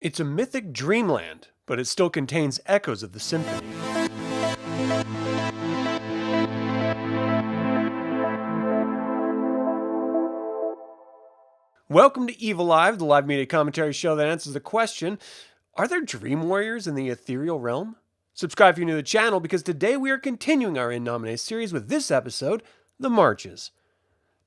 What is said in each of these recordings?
It's a mythic dreamland, but it still contains echoes of the symphony. Welcome to Evil Live, the live media commentary show that answers the question, are there dream warriors in the ethereal realm? Subscribe if you're new to the channel, because today we are continuing our In Nomine series with this episode, The Marches.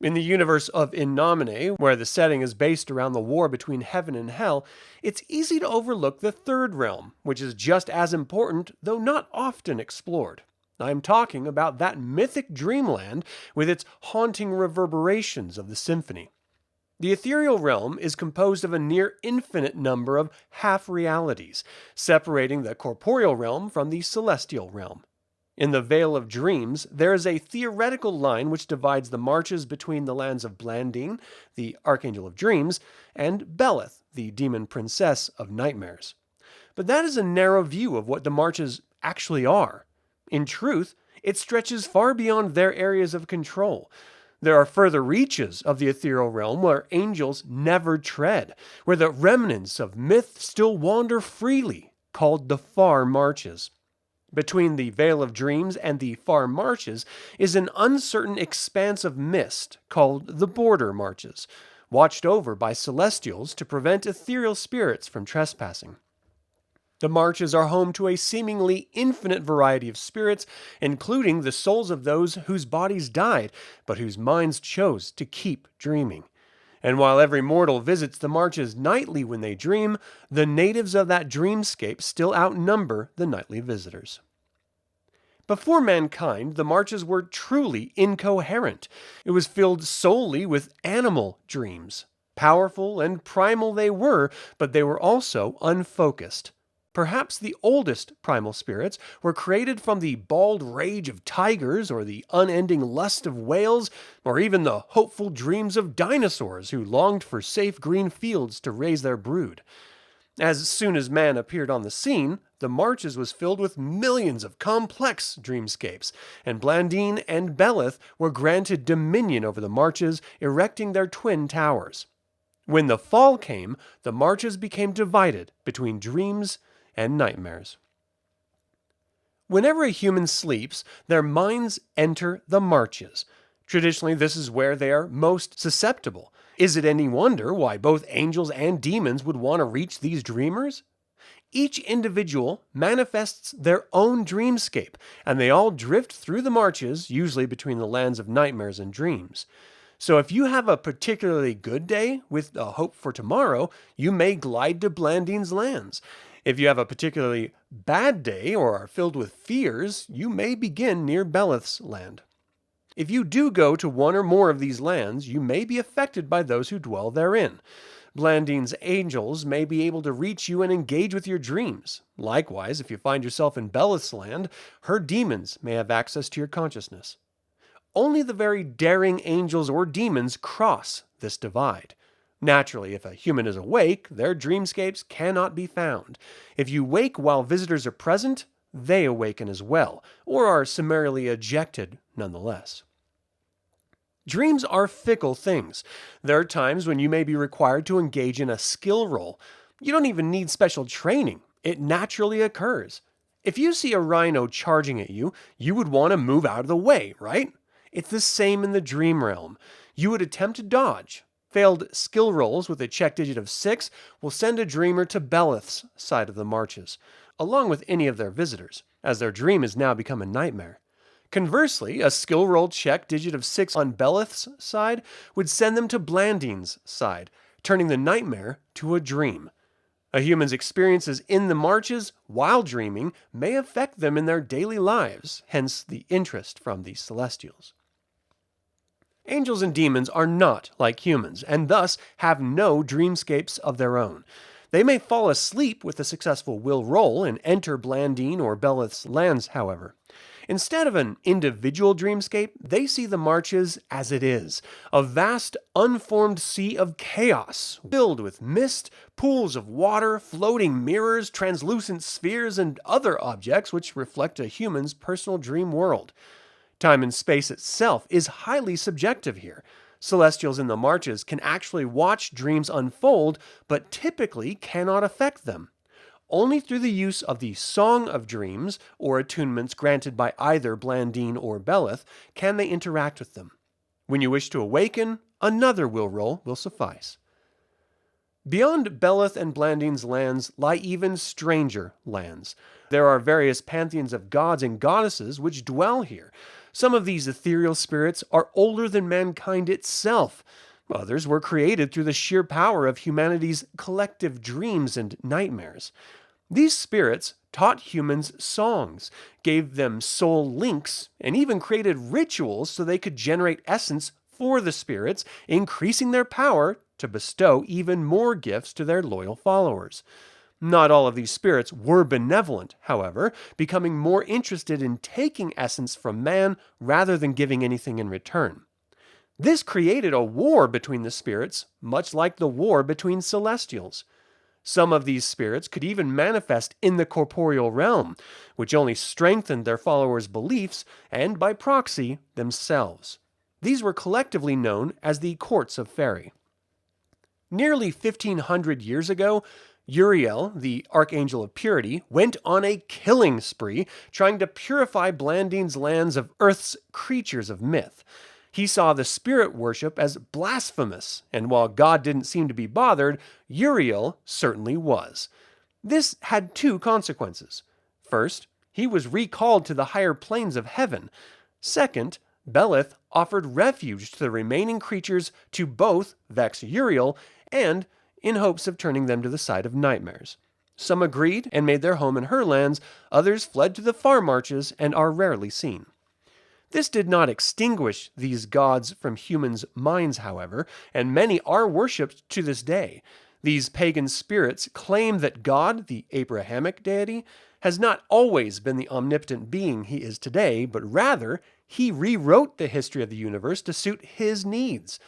In the universe of In Nomine, where the setting is based around the war between heaven and hell, it's easy to overlook the third realm, which is just as important, though not often explored. I'm talking about that mythic dreamland with its haunting reverberations of the symphony. The ethereal realm is composed of a near infinite number of half-realities, separating the corporeal realm from the celestial realm. In the Vale of Dreams, there is a theoretical line which divides the marches between the lands of Blandine, the Archangel of Dreams, and Beleth, the Demon Princess of Nightmares. But that is a narrow view of what the marches actually are. In truth, it stretches far beyond their areas of control. There are further reaches of the ethereal realm where angels never tread, where the remnants of myth still wander freely, called the Far Marches. Between the Vale of Dreams and the Far Marches is an uncertain expanse of mist called the Border Marches, watched over by celestials to prevent ethereal spirits from trespassing. The marches are home to a seemingly infinite variety of spirits, including the souls of those whose bodies died, but whose minds chose to keep dreaming. And while every mortal visits the marches nightly when they dream, the natives of that dreamscape still outnumber the nightly visitors. Before mankind, the marches were truly incoherent. It was filled solely with animal dreams. Powerful and primal they were, but they were also unfocused. Perhaps the oldest primal spirits were created from the bald rage of tigers, or the unending lust of whales, or even the hopeful dreams of dinosaurs who longed for safe green fields to raise their brood. As soon as man appeared on the scene, the marches was filled with millions of complex dreamscapes, and Blandine and Beleth were granted dominion over the marches, erecting their twin towers. When the fall came, the marches became divided between dreams and nightmares. Whenever a human sleeps, their minds enter the marches. Traditionally, this is where they are most susceptible. Is it any wonder why both angels and demons would want to reach these dreamers? Each individual manifests their own dreamscape, and they all drift through the marches, usually between the lands of nightmares and dreams. So if you have a particularly good day with a hope for tomorrow, you may glide to Blandine's lands. If you have a particularly bad day or are filled with fears, you may begin near Beleth's land. If you do go to one or more of these lands, you may be affected by those who dwell therein. Blandine's angels may be able to reach you and engage with your dreams. Likewise, if you find yourself in Beleth's land, her demons may have access to your consciousness. Only the very daring angels or demons cross this divide. Naturally, if a human is awake, their dreamscapes cannot be found. If you wake while visitors are present, they awaken as well, or are summarily ejected nonetheless. Dreams are fickle things. There are times when you may be required to engage in a skill roll. You don't even need special training. It naturally occurs. If you see a rhino charging at you, you would want to move out of the way, right? It's the same in the dream realm. You would attempt to dodge. Failed skill rolls with a check digit of 6 will send a dreamer to Beleth's side of the marches, along with any of their visitors, as their dream has now become a nightmare. Conversely, a skill roll check digit of 6 on Beleth's side would send them to Blandine's side, turning the nightmare to a dream. A human's experiences in the marches while dreaming may affect them in their daily lives, hence the interest from the celestials. Angels and demons are not like humans, and thus have no dreamscapes of their own. They may fall asleep with a successful will roll and enter Blandine or Beleth's lands, however. Instead of an individual dreamscape, they see the marches as it is, a vast, unformed sea of chaos, filled with mist, pools of water, floating mirrors, translucent spheres, and other objects which reflect a human's personal dream world. Time and space itself is highly subjective here. Celestials in the marches can actually watch dreams unfold, but typically cannot affect them. Only through the use of the Song of Dreams, or attunements granted by either Blandine or Beleth, can they interact with them. When you wish to awaken, another will roll will suffice. Beyond Beleth and Blandine's lands lie even stranger lands. There are various pantheons of gods and goddesses which dwell here. Some of these ethereal spirits are older than mankind itself. Others were created through the sheer power of humanity's collective dreams and nightmares. These spirits taught humans songs, gave them soul links, and even created rituals so they could generate essence for the spirits, increasing their power to bestow even more gifts to their loyal followers. Not all of these spirits were benevolent, however, becoming more interested in taking essence from man rather than giving anything in return. This created a war between the spirits, much like the war between celestials. Some of these spirits could even manifest in the corporeal realm, which only strengthened their followers' beliefs and, by proxy, themselves. These were collectively known as the Courts of Faerie. Nearly 1,500 years ago, Uriel, the Archangel of Purity, went on a killing spree, trying to purify Blandine's lands of Earth's creatures of myth. He saw the spirit worship as blasphemous, and while God didn't seem to be bothered, Uriel certainly was. This had two consequences. First, he was recalled to the higher planes of heaven. Second, Beleth offered refuge to the remaining creatures to both vex Uriel and in hopes of turning them to the side of nightmares. Some agreed and made their home in her lands, others fled to the far marches and are rarely seen. This did not extinguish these gods from humans' minds, however, and many are worshipped to this day. These pagan spirits claim that God, the Abrahamic deity, has not always been the omnipotent being he is today, but rather he rewrote the history of the universe to suit his needs.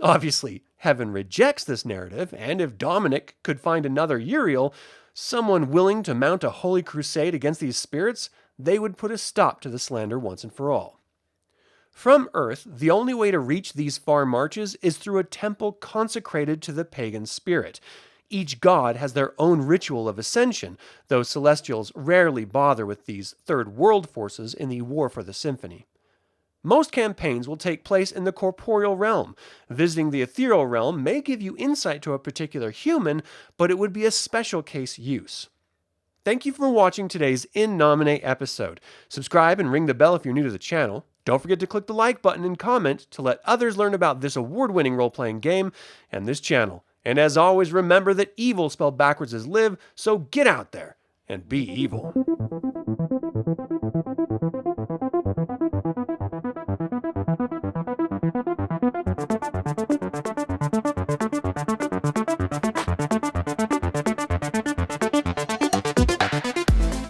Obviously, heaven rejects this narrative, and if Dominic could find another Uriel, someone willing to mount a holy crusade against these spirits, they would put a stop to the slander once and for all. From Earth, the only way to reach these far marches is through a temple consecrated to the pagan spirit. Each god has their own ritual of ascension, though Celestials rarely bother with these third world forces in the war for the symphony. Most campaigns will take place in the corporeal realm. Visiting the ethereal realm may give you insight to a particular human, but it would be a special case use. Thank you for watching today's In Nomine episode. Subscribe and ring the bell if you're new to the channel. Don't forget to click the like button and comment to let others learn about this award-winning role-playing game and this channel. And as always, remember that evil spelled backwards is live, so get out there and be evil.